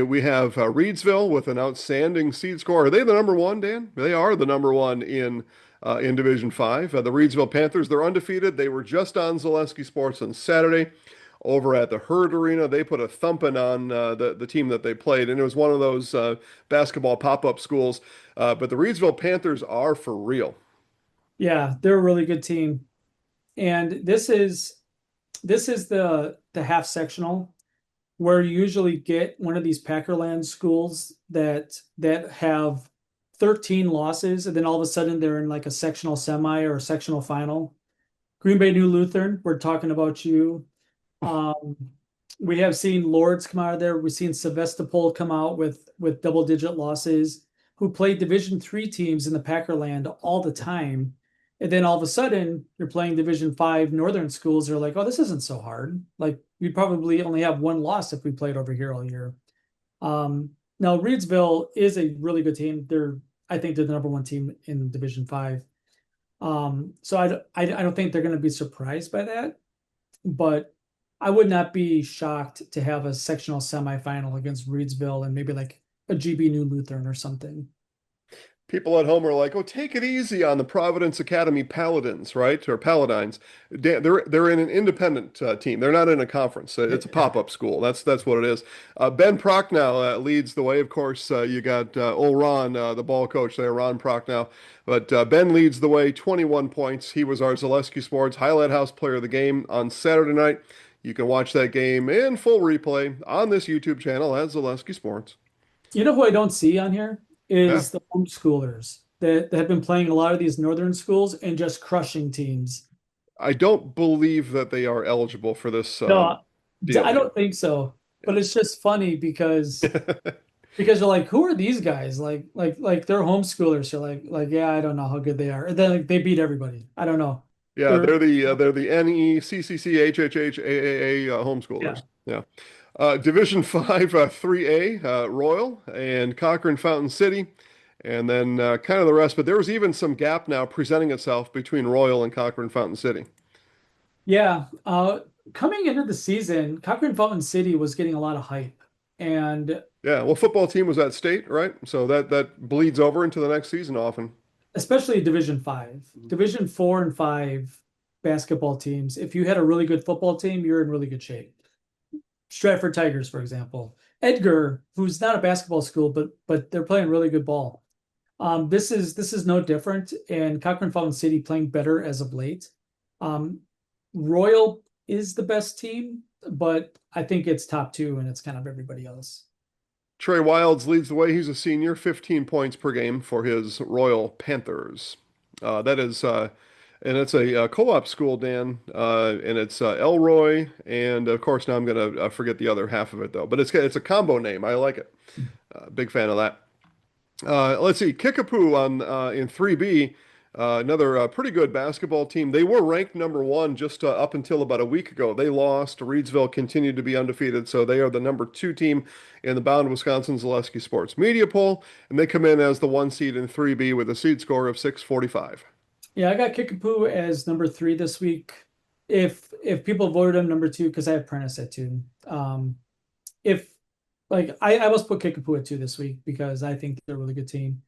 we have Reedsville with an outstanding seed score. Are they the number one, Dan? They are the number one in Division 5. The Reedsville Panthers, they're undefeated. They were just on Zaleski Sports on Saturday over at the Herd Arena. They put a thumping on the team that they played, and it was one of those basketball pop-up schools. But the Reedsville Panthers are for real. Yeah, they're a really good team. And this is the half sectional where you usually get one of these Packerland schools that have 13 losses, and then all of a sudden they're in like a sectional semi or a sectional final. Green Bay New Lutheran, we're talking about you. Um, we have seen Lords come out of there. We've seen Sevastopol come out with double digit losses, who played Division 3 teams in the Packerland all the time. And then all of a sudden, you're playing Division 5 Northern schools. They're like, oh, this isn't so hard. Like we'd probably only have one loss if we played over here all year. Now Reedsville is a really good team. I think they're the number one team in Division 5. So I don't think they're going to be surprised by that, but I would not be shocked to have a sectional semifinal against Reedsville and maybe like a GB New Lutheran or something. People at home are like, "Oh, take it easy on the Providence Academy Paladins, right? Or Paladines." They're in an independent team. They're not in a conference. It's a pop-up school. That's what it is. Ben Prochnow leads the way. Of course, you got old Ron, the ball coach there, Ron Prochnow. But Ben leads the way, 21 points. He was our Zaleski Sports Highlight House Player of the Game on Saturday night. You can watch that game in full replay on this YouTube channel at Zaleski Sports. You know who I don't see on here Yeah. is the homeschoolers that have been playing a lot of these northern schools and just crushing teams. I don't believe that they are eligible for this No, deal I here. don't think so. But Yeah. it's just funny because you're like, who are these guys? Like they're homeschoolers. You're like, yeah, I don't know how good they are. And then like, they beat everybody. I don't know. Yeah, They're they're the NECCCHHHAAA yeah. homeschoolers. Yeah. Division 5 3A Royal and Cochrane Fountain City, and then kind of the rest. But there was even some gap now presenting itself between Royal and Cochrane Fountain City. Yeah. Coming into the season, Cochrane Fountain City was getting a lot of hype. And Yeah, well, football team was at state, right? So that bleeds over into the next season often. especially Division 5, Division 4 and 5 basketball teams. If you had a really good football team, you're in really good shape. Stratford Tigers, for example. Edgar, who's not a basketball school, but they're playing really good ball. This is no different, and Cochrane Fountain City playing better as of late. Um, Royal is the best team, but I think it's top two, and it's kind of everybody else. Trey Wilds leads the way. He's a senior, 15 points per game for his Royal Panthers. That is, and it's a co-op school, Dan, and it's Elroy, and of course now I'm gonna forget the other half of it though. But it's a combo name. I like it. Big fan of that. Let's see, Kickapoo on in 3B, another pretty good basketball team. They were ranked number one just up until about a week ago. They lost. Reedsville continued to be undefeated, so they are the number two team in the Bound Wisconsin Zaleski Sports Media Poll, and they come in as the one seed in 3B with a seed score of 645. Yeah, I got Kickapoo as number 3 this week. if people voted him number two, because I have Prentice at two. If like I almost put Kickapoo at two this week because I think they're a really good team.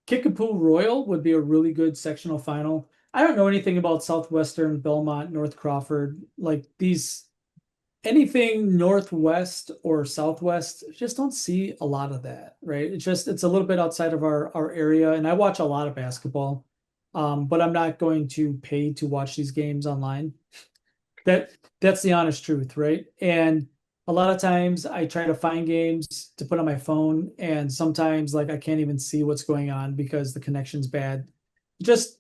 Kickapoo Royal would be a really good sectional final. I don't know anything about Southwestern, Belmont, North Crawford. Like these, anything Northwest or Southwest, just don't see a lot of that, right? It's a little bit outside of our area, and I watch a lot of basketball, but I'm not going to pay to watch these games online. That that's the honest truth, right? And a lot of times I try to find games to put on my phone, and sometimes like I can't even see what's going on because the connection's bad. Just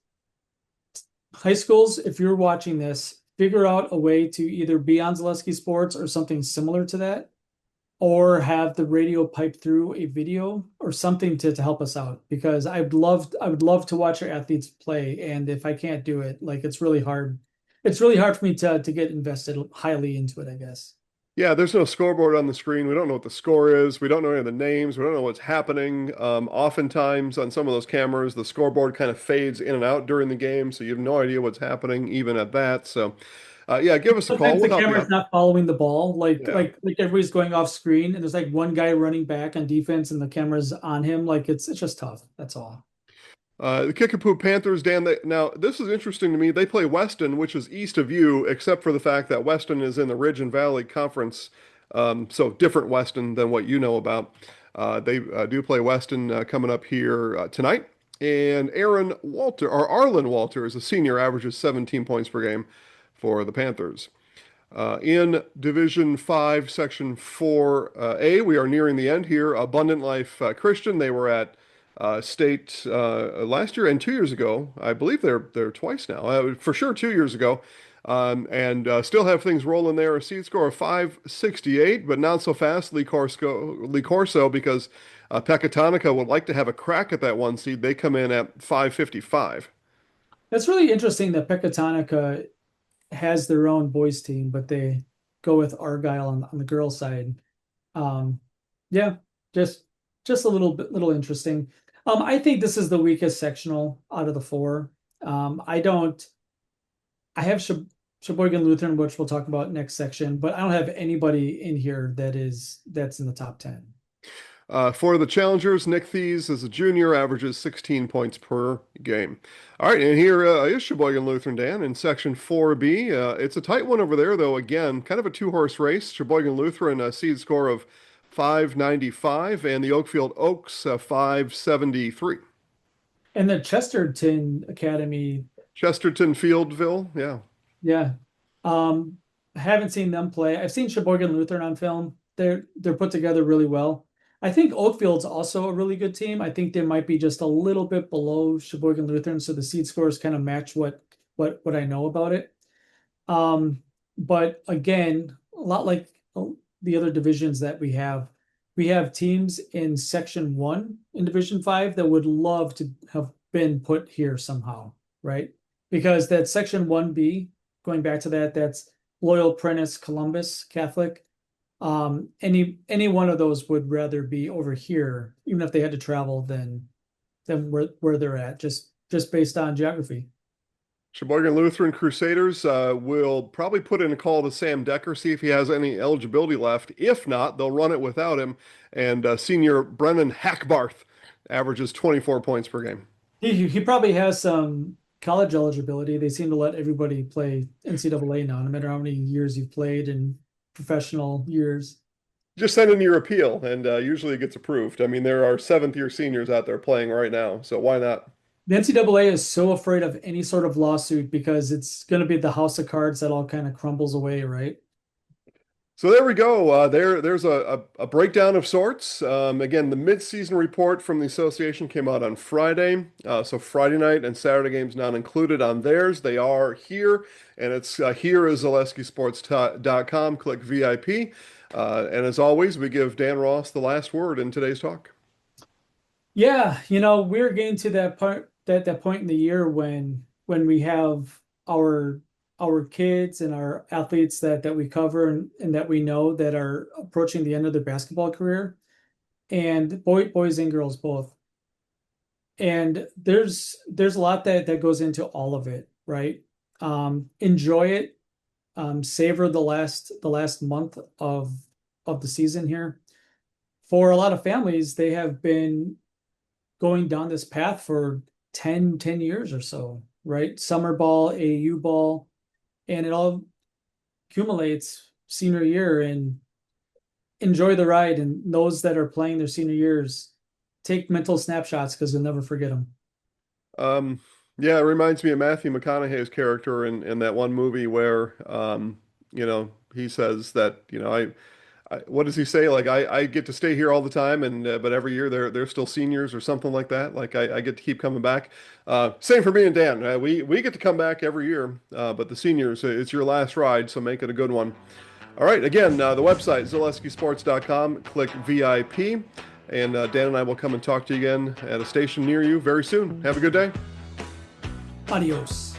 high schools, if you're watching this, figure out a way to either be on Zaleski Sports or something similar to that, or have the radio pipe through a video or something to help us out because I would love to watch our athletes play. And if I can't do it, like it's really hard. It's really hard for me to get invested highly into it, I guess. Yeah, there's no scoreboard on the screen. We don't know what the score is. We don't know any of the names. We don't know what's happening. Oftentimes on some of those cameras, the scoreboard kind of fades in and out during the game, so you have no idea what's happening even at that. So, yeah, give us a call. Sometimes We'll the help you camera's out. not following the ball, Yeah. like everybody's going off screen, and there's like one guy running back on defense, and the camera's on him. Like it's just tough. That's all. The Kickapoo Panthers, Dan, now this is interesting to me. They play Weston, which is east of you, except for the fact that Weston is in the Ridge and Valley Conference, so different Weston than what you know about. They do play Weston coming up here tonight. And Aaron Walter, or Arlen Walter, is a senior, averages 17 points per game for the Panthers. In Division 5, Section 4A, we are nearing the end here. Abundant Life Christian, they were at state last year and 2 years ago. I believe they're twice now. For sure, 2 years ago, and still have things rolling there. A seed score of 568, but not so fast. Lee Corso, because Pecatonica would like to have a crack at that one seed. They come in at 555. That's really interesting that Pecatonica has their own boys team, but they go with Argyle on the girls' side. Um, yeah, just just a little interesting. I think this is the weakest sectional out of the four. I don't. I have Sheboygan Lutheran, which we'll talk about next section, but I don't have anybody in here that's in the top 10. For the challengers, Nick Thies is a junior, averages 16 points per game. All right, and here is Sheboygan Lutheran, Dan, in Section 4B. It's a tight one over there, though. Again, kind of a two-horse race. Sheboygan Lutheran, a seed score of 595, and the Oakfield Oaks, 573. And the Chesterton Academy, Chesterton Fieldville, yeah. yeah. Um, I haven't seen them play. I've seen Sheboygan Lutheran on film. They're put together really well. I think Oakfield's also a really good team. I think they might be just a little bit below Sheboygan Lutheran, so the seed scores kind of match what I know about it. Um, but again, a lot like the other divisions that we have teams in Section 1 in Division 5 that would love to have been put here somehow, right? Because that Section 1B, going back to that, that's Loyal, Prentice, Columbus, Catholic. Any one of those would rather be over here, even if they had to travel, than where they're at, just based on geography. Sheboygan Lutheran Crusaders will probably put in a call to Sam Decker, see if he has any eligibility left. If not, they'll run it without him. And senior Brennan Hackbarth averages 24 points per game. He probably has some college eligibility. They seem to let everybody play NCAA now, no matter how many years you've played in professional years. Just send in your appeal, and usually it gets approved. I mean, there are seventh-year seniors out there playing right now, so why not? The NCAA is so afraid of any sort of lawsuit because it's going to be the house of cards that all kind of crumbles away, right? So there we go. There's a breakdown of sorts. Again, the mid-season report from the association came out on Friday. So Friday night and Saturday games not included on theirs. They are here, and it's here is ZaleskiSports.com. Click VIP. And as always, we give Dan Ross the last word in today's talk. Yeah, we're getting to that point in the year when we have our kids and our athletes that we cover and that we know that are approaching the end of their basketball career, and boys and girls both. And there's a lot that goes into all of it, right? Enjoy it. Savor the last month of the season here. For a lot of families, they have been going down this path for 10 years or so, right? Summer ball, AAU ball, and it all accumulates senior year, and enjoy the ride. And those that are playing their senior years, take mental snapshots because you'll never forget them. Um, yeah, it reminds me of Matthew McConaughey's character in that one movie where, he says that, what does he say? Like, I get to stay here all the time, and but every year they're still seniors or something like that. Like I get to keep coming back. Same for me and Dan. We get to come back every year, but the seniors, it's your last ride, so make it a good one. All right, again, the website, zaleskisports.com, click VIP, and Dan and I will come and talk to you again at a station near you very soon. Have a good day. Adios.